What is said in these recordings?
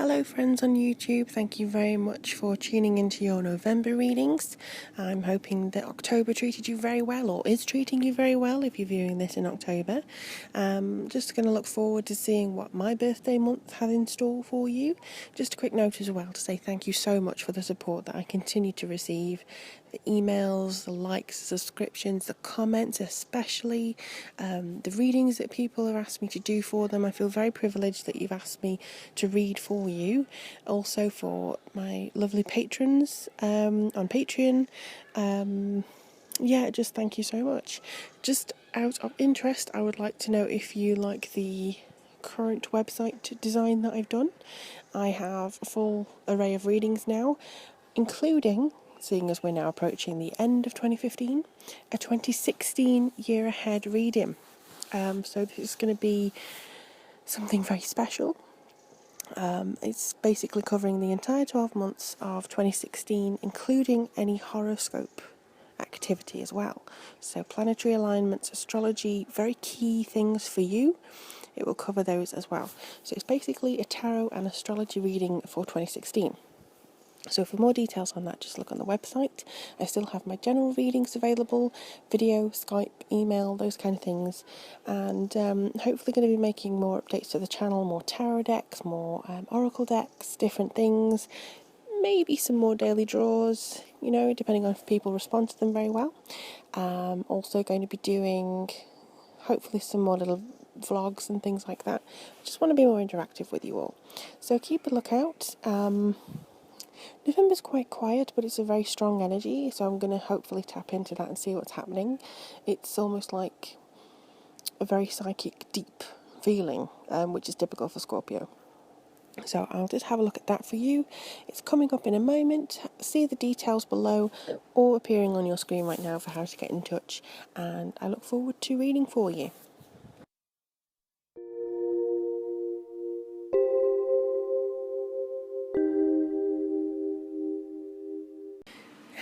Hello friends on YouTube, thank you very much for tuning into your November readings. I'm hoping that October treated you very well, or is treating you very well if you're viewing this in October. Just going to look forward to seeing what my birthday month has in store for you. Just a quick note as well to say thank you so much for the support that I continue to receive. The emails, the likes, the subscriptions, the comments especially, the readings that people have asked me to do for them. I feel very privileged that you've asked me to read for you. Also for my lovely patrons on Patreon. Just thank you so much. Just out of interest, I would like to know if you like the current website design that I've done. I have a full array of readings now, including, seeing as we're now approaching the end of 2015, a 2016 year ahead reading. So this is going to be something very special. It's basically covering the entire 12 months of 2016, including any horoscope activity as well. So planetary alignments, astrology, very key things for you. It will cover those as well. So it's basically a tarot and astrology reading for 2016. So for more details on that, just look on the website. I still have my general readings available, video, Skype, email, those kind of things. And hopefully going to be making more updates to the channel, more tarot decks, more oracle decks, different things. Maybe some more daily draws, depending on if people respond to them very well. Also going to be doing, hopefully, some more little vlogs and things like that. I just want to be more interactive with you all. So keep a lookout. November's quite quiet, but it's a very strong energy, so I'm going to hopefully tap into that and see what's happening. It's almost like a very psychic, deep feeling, which is typical for Scorpio. So I'll just have a look at that for you. It's coming up in a moment. See the details below or appearing on your screen right now for how to get in touch, and I look forward to reading for you.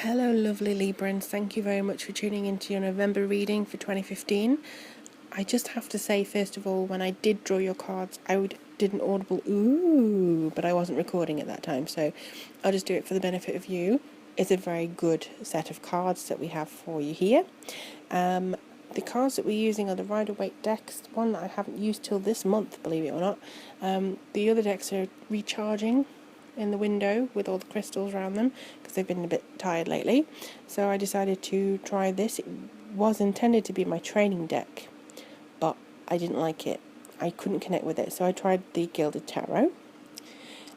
Hello lovely Librans, thank you very much for tuning into your November reading for 2015. I just have to say, first of all, when I did draw your cards, did an audible ooh, but I wasn't recording at that time, so I'll just do it for the benefit of you. It's a very good set of cards that we have for you here. The cards that we're using are the Rider-Waite decks, one that I haven't used till this month, believe it or not. The other decks are recharging in the window with all the crystals around them because they've been a bit tired lately. So I decided to try this. It was intended to be my training deck, but I didn't like it. I couldn't connect with it, so I tried the Gilded Tarot.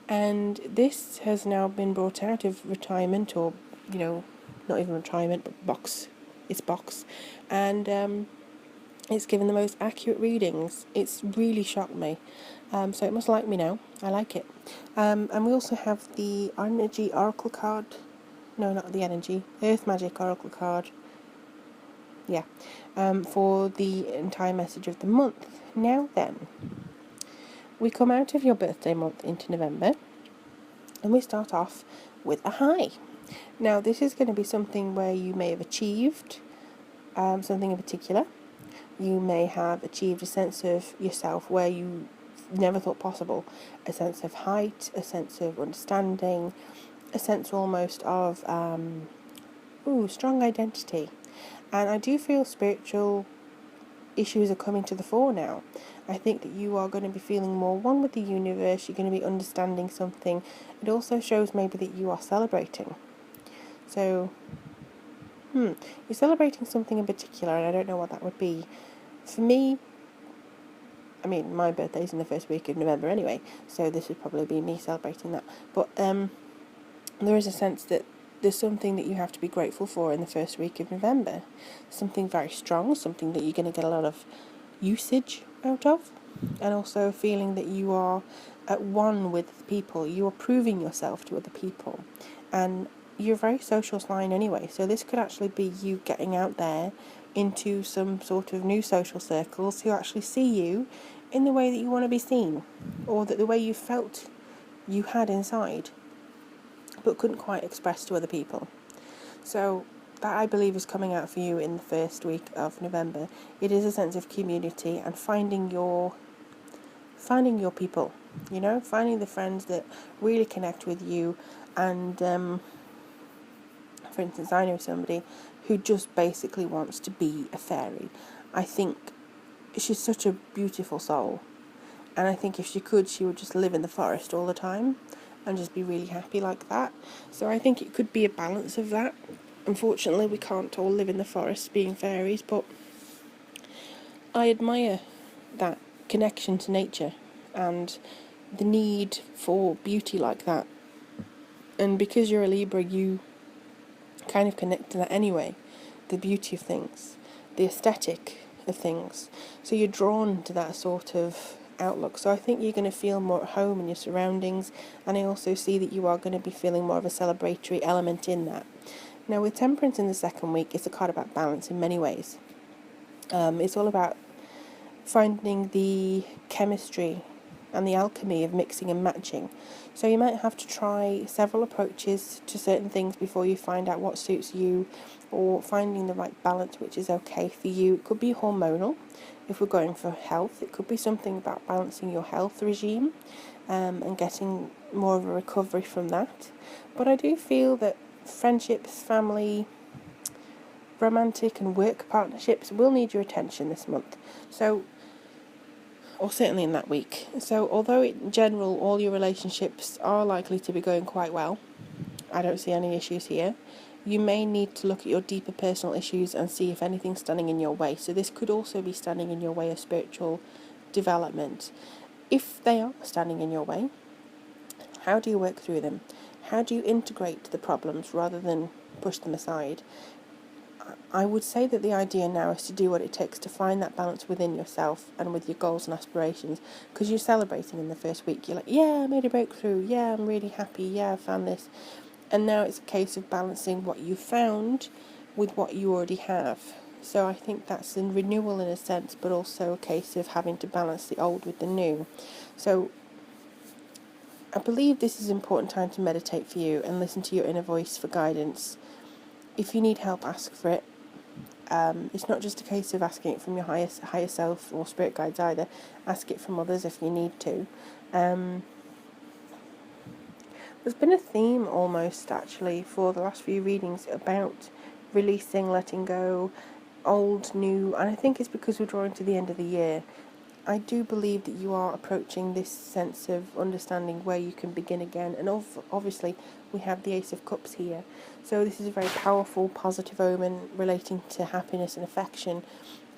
And this has now been brought out of retirement, or, not even retirement, but box. It's box. And it's given the most accurate readings. It's really shocked me. So it must like me now. I like it. And we also have the Energy Oracle card. No, not the Energy. Earth Magic Oracle card. Yeah. For the entire message of the month. Now then, we come out of your birthday month into November, and we start off with a high. Now, this is going to be something where you may have achieved something in particular. You may have achieved a sense of yourself where you never thought possible, a sense of height, a sense of understanding, a sense almost of strong identity. And I do feel spiritual issues are coming to the fore now. I think that you are going to be feeling more one with the universe. You're going to be understanding something. It also shows maybe that you are celebrating. So you're celebrating something in particular, and I don't know what that would be. For me, my birthday's in the first week of November anyway, so this would probably be me celebrating that. But there is a sense that there's something that you have to be grateful for in the first week of November. Something very strong, something that you're going to get a lot of usage out of, and also a feeling that you are at one with people. You are proving yourself to other people, and you're a very social sign anyway, so this could actually be you getting out there into some sort of new social circles who actually see you in the way that you want to be seen, or that the way you felt you had inside but couldn't quite express to other people. So that, I believe, is coming out for you in the first week of November. It is a sense of community and finding your people, You know, finding the friends that really connect with you. And for instance, I know somebody who just basically wants to be a fairy. I think she's such a beautiful soul, and I think if she could, she would just live in the forest all the time and just be really happy like that. So I think it could be a balance of that. Unfortunately, we can't all live in the forest being fairies, but I admire that connection to nature and the need for beauty like that. And because you're a Libra, you kind of connect to that anyway. The beauty of things, the aesthetic of things. So you're drawn to that sort of outlook. So I think you're going to feel more at home in your surroundings, and I also see that you are going to be feeling more of a celebratory element in that. Now, with Temperance in the second week, it's a card about balance in many ways. It's all about finding the chemistry and the alchemy of mixing and matching. So you might have to try several approaches to certain things before you find out what suits you, or finding the right balance which is okay for you. It could be hormonal if we're going for health. It could be something about balancing your health regime and getting more of a recovery from that. But I do feel that friendships, family, romantic and work partnerships will need your attention this month. So, or certainly in that week. So although in general all your relationships are likely to be going quite well, I don't see any issues here, you may need to look at your deeper personal issues and see if anything's standing in your way. So this could also be standing in your way of spiritual development. If they are standing in your way, how do you work through them? How do you integrate the problems rather than push them aside? I would say that the idea now is to do what it takes to find that balance within yourself and with your goals and aspirations, because you're celebrating in the first week. You're like, yeah, I made a breakthrough. Yeah, I'm really happy. Yeah, I found this. And now it's a case of balancing what you found with what you already have. So I think that's a renewal in a sense, but also a case of having to balance the old with the new. So I believe this is an important time to meditate for you and listen to your inner voice for guidance. If you need help, ask for it. It's not just a case of asking it from your higher self or spirit guides either. Ask it from others if you need to. There's been a theme almost actually for the last few readings about releasing, letting go, old, new, and I think it's because we're drawing to the end of the year. I do believe that you are approaching this sense of understanding where you can begin again, and obviously we have the Ace of Cups here, so this is a very powerful, positive omen relating to happiness and affection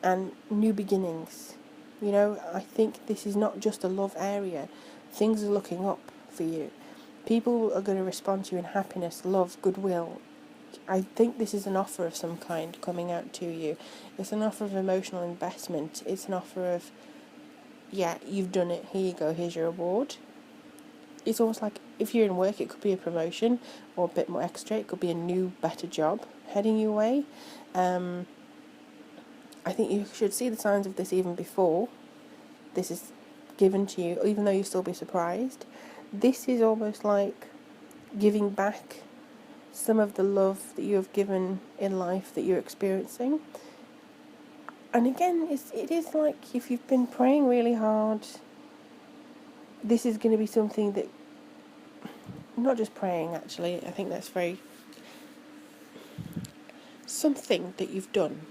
and new beginnings. You know, I think this is not just a love area. Things are looking up for you. People are going to respond to you in happiness, love, goodwill. I think this is an offer of some kind coming out to you. It's an offer of emotional investment. It's an offer of, yeah, you've done it, here you go, here's your reward. It's almost like if you're in work, it could be a promotion or a bit more extra. It could be a new, better job heading your way. I think you should see the signs of this even before this is given to you, even though you'll still be surprised. This is almost like giving back some of the love that you have given in life that you're experiencing. And again, it is like if you've been praying really hard, this is going to be something that, not just praying actually, I think that's something that you've done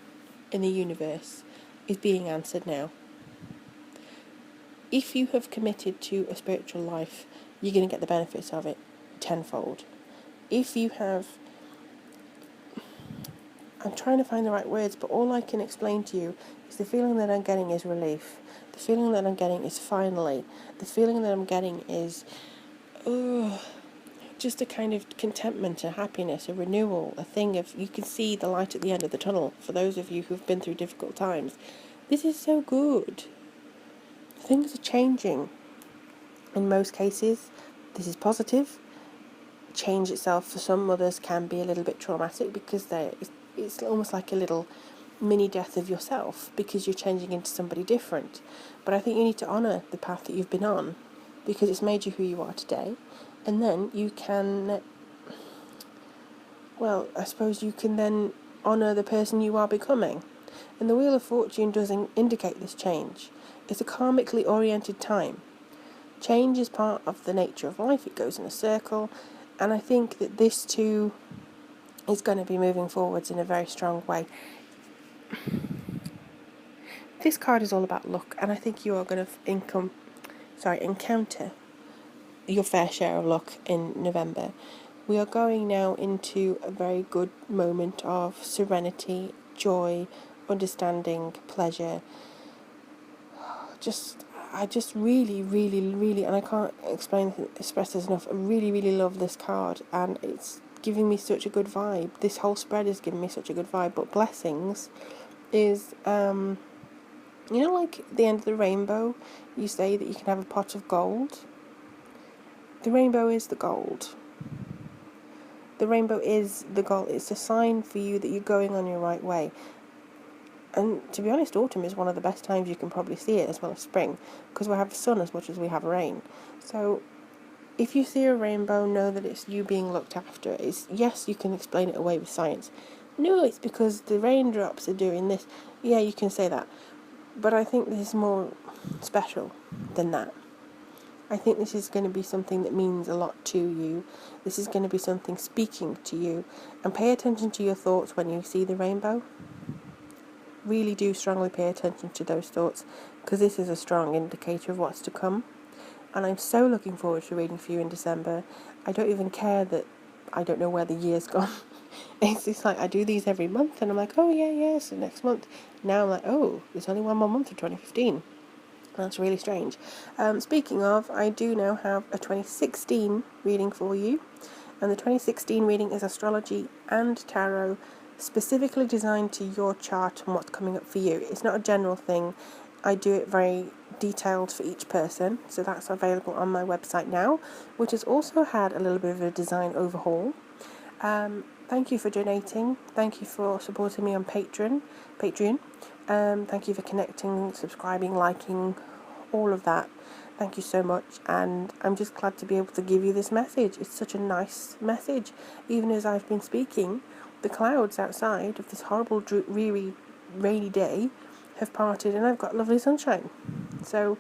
in the universe is being answered now. If you have committed to a spiritual life, you're going to get the benefits of it tenfold. If you have, I'm trying to find the right words, but all I can explain to you is the feeling that I'm getting is relief. The feeling that I'm getting is finally. The feeling that I'm getting is, just a kind of contentment, a happiness, a renewal, a thing of, you can see the light at the end of the tunnel. For those of you who've been through difficult times, this is so good. Things are changing. In most cases, this is positive. Change itself for some others can be a little bit traumatic because it's almost like a little mini death of yourself because you're changing into somebody different. But I think you need to honour the path that you've been on because it's made you who you are today. And then you can, well, I suppose you can then honour the person you are becoming. And the Wheel of Fortune does indicate this change. It's a karmically oriented time Change is part of the nature of life. It goes in a circle, and I think that this too is going to be moving forwards in a very strong way. This card is all about luck, and I think you are going to encounter your fair share of luck in November. We are going now into a very good moment of serenity, joy, understanding, pleasure. I just really, and I can't express this enough, I really, really love this card, and it's giving me such a good vibe. This whole spread is giving me such a good vibe. But blessings is, like the end of the rainbow, you say that you can have a pot of gold. The rainbow is the gold. The rainbow is the gold. It's a sign for you that you're going on your right way. And to be honest, autumn is one of the best times you can probably see it, as well as spring, because we have the sun as much as we have rain. So if you see a rainbow, know that it's you being looked after. Yes, you can explain it away with science. No, it's because the raindrops are doing this. Yeah, you can say that. But I think this is more special than that. I think this is going to be something that means a lot to you. This is going to be something speaking to you. And pay attention to your thoughts when you see the rainbow. Really do strongly pay attention to those thoughts, because this is a strong indicator of what's to come. And I'm so looking forward to reading for you in December. I don't even care that I don't know where the year's gone. It's just like I do these every month, and I'm like, oh yeah, so next month. Now I'm like, oh, there's only one more month of 2015. That's really strange. Speaking of, I do now have a 2016 reading for you, and the 2016 reading is astrology and tarot, specifically designed to your chart and what's coming up for you. It's not a general thing. I do it very detailed for each person, so that's available on my website now, which has also had a little bit of a design overhaul. Thank you for donating. Thank you for supporting me on Patreon. Thank you for connecting, subscribing, liking, all of that. Thank you so much, and I'm just glad to be able to give you this message. It's such a nice message. Even as I've been speaking, the clouds outside of this horrible, dreary, rainy day have parted, and I've got lovely sunshine. So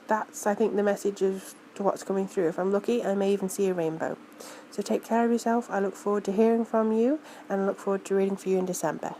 that's, I think, the message of to what's coming through. If I'm lucky, I may even see a rainbow. So take care of yourself. I look forward to hearing from you, and I look forward to reading for you in December.